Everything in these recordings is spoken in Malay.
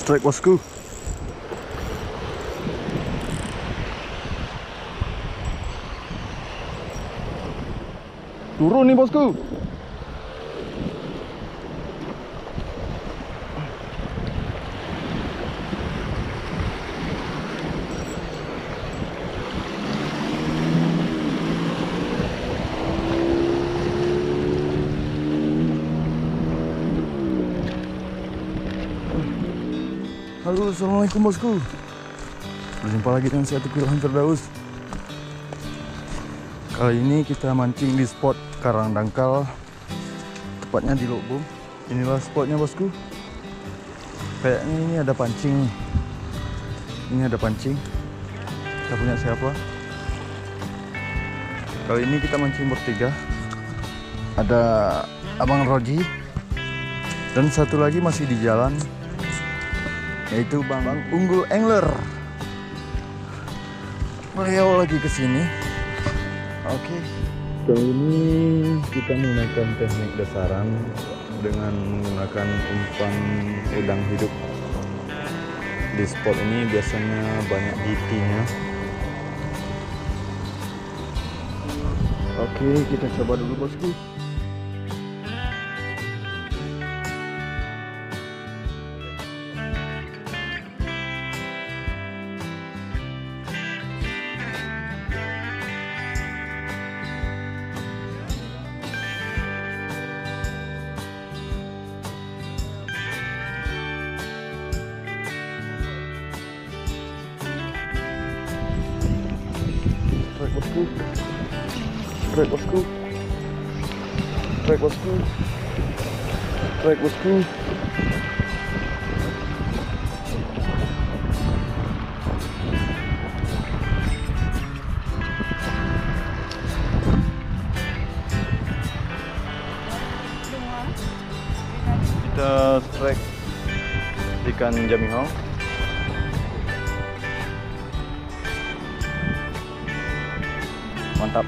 Strike bosku. Turun nih bosku. Halo, assalamualaikum bosku. Berjumpa lagi dengan saya Tukul Firdaus. Kali ini kita mancing di spot Karang Dangkal, tepatnya di Lok Bum. Inilah spotnya bosku. Kayaknya ini ada pancing. Ini ada pancing. Kita punya siapa? Kali ini kita mancing bertiga. Ada Abang Roji dan satu lagi masih di jalan, yaitu Bang Unggul Angler. Beliau lagi kesini. Oke. Kali ini kita menggunakan teknik dasaran dengan menggunakan umpan udang hidup. Di spot ini biasanya banyak GT-nya. Oke, kita coba dulu bosku. Strike bosku, strike bosku, strike bosku. Kita strike ikan jamihong. Mantap.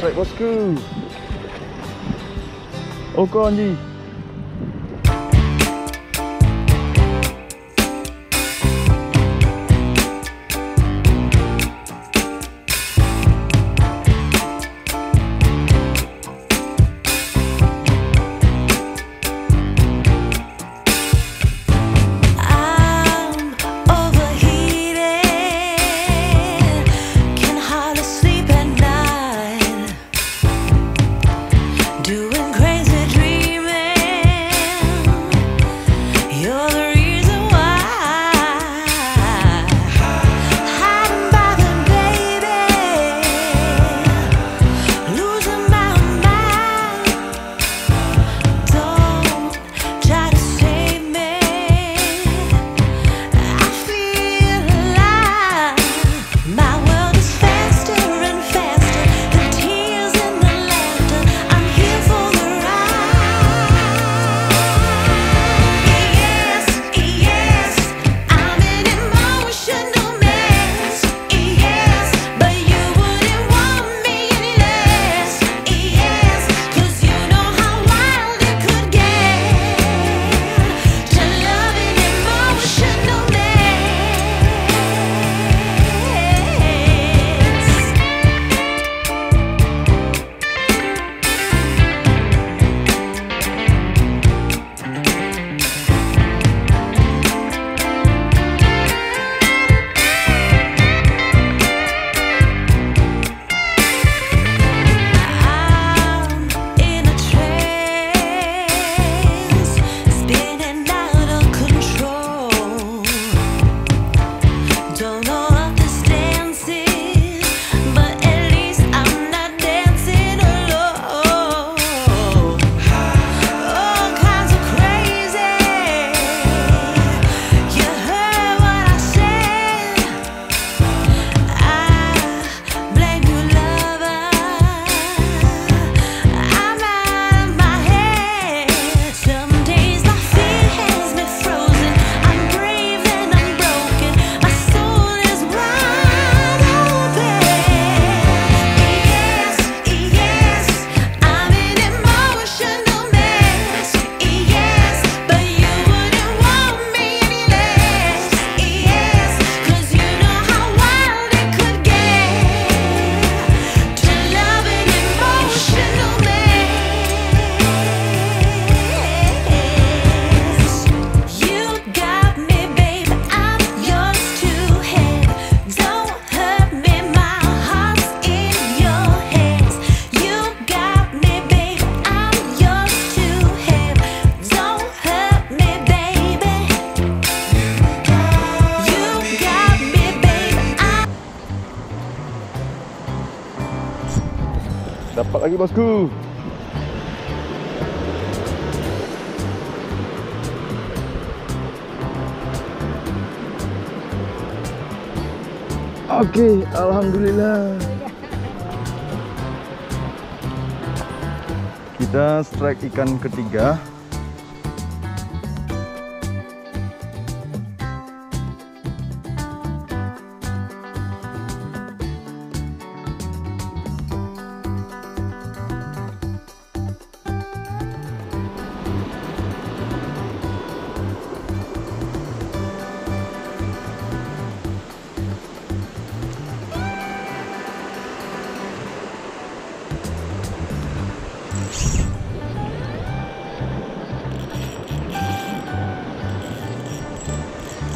Strike bosku. Oke Anji. Doing crazy dreaming. Dapat lagi bosku. Oke, alhamdulillah. Kita strike ikan ketiga.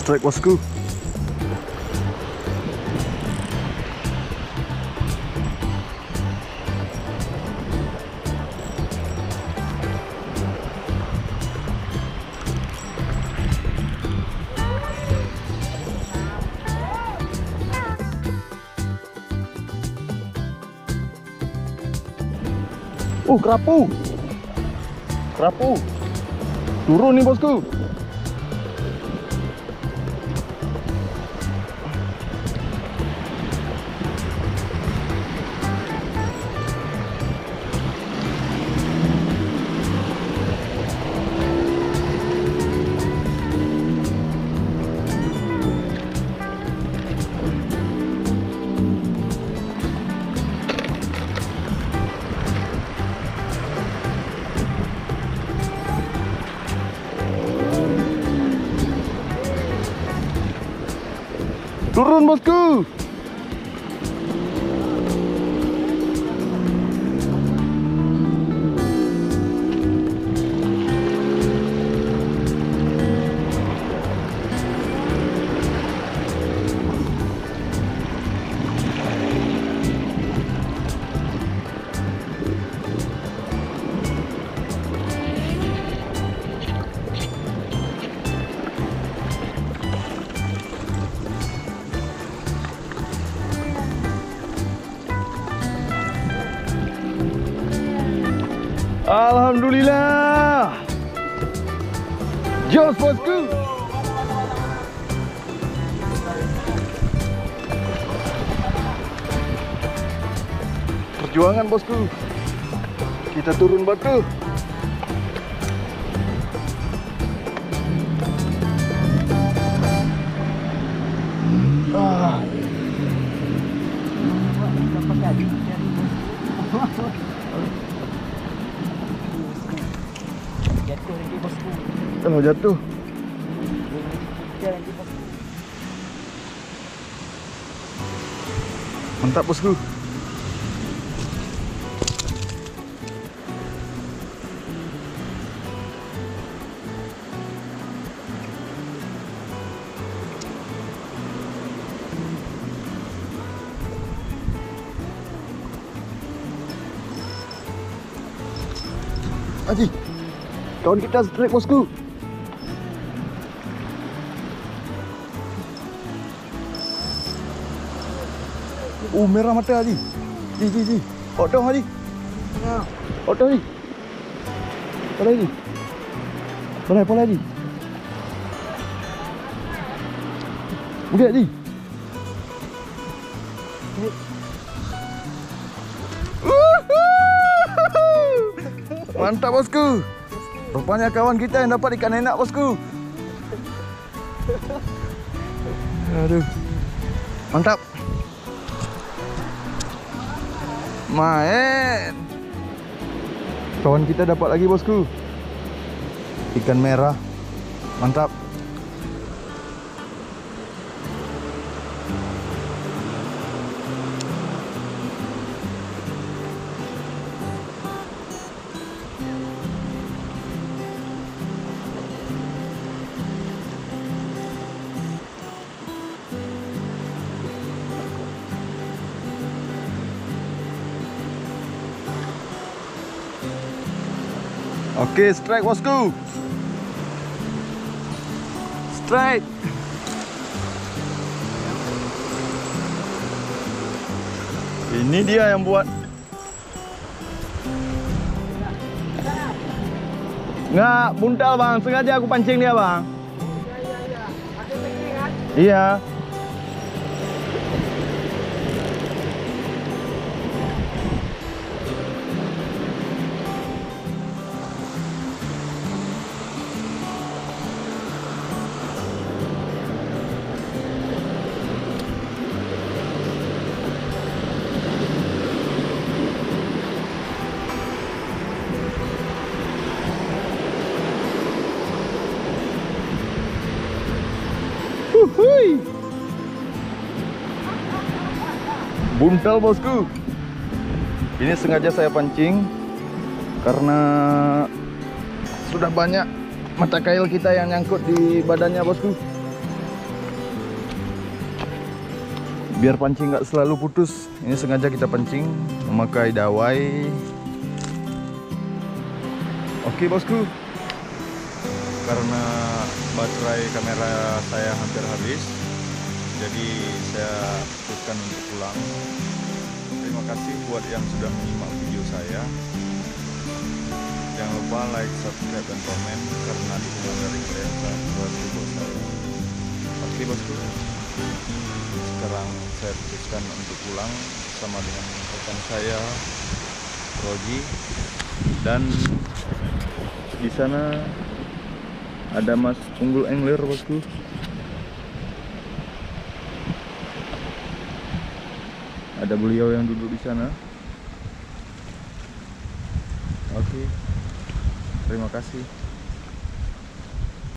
Strike bosku. Kerapu. Kerapu. Turun nih bosku. Turun bosku. Alhamdulillah. Jos bosku. Perjuangan bosku. Kita turun batu. Jatuh lagi bosku. Oh, jatuh. Mantap bosku. Aji, kawan kita strike bosku. Merah mata Haji. Ji. Otong Haji. Otong Haji. Pola Haji. Pola Haji. Udah Haji. Mantap bosku. Rupanya kawan kita yang dapat ikan enak bosku. Aduh. Mantap. Main. Kawan kita dapat lagi bosku. Ikan merah. Mantap. Oke, strike bosku. Strike. Ini dia yang buat Nggak, buntal bang, sengaja aku pancing dia bang. Iya. Pakai teki kan? Iya. Hui. Buntal bosku. Ini sengaja saya pancing karena sudah banyak mata kail kita yang nyangkut di badannya bosku. Biar pancing nggak selalu putus, ini sengaja kita pancing memakai dawai. Oke bosku, karena baterai kamera saya hampir habis, jadi saya putuskan untuk pulang. Terima kasih buat yang sudah menyimak video saya. Jangan lupa like, subscribe, dan komen karena dukungan dari kalian sangat membantu buat saya. Oke bosku, sekarang saya putuskan untuk pulang sama dengan rekan saya Roji, dan di sana ada Mas Unggul Angler bosku. Ada beliau yang duduk di sana. Oke. Terima kasih.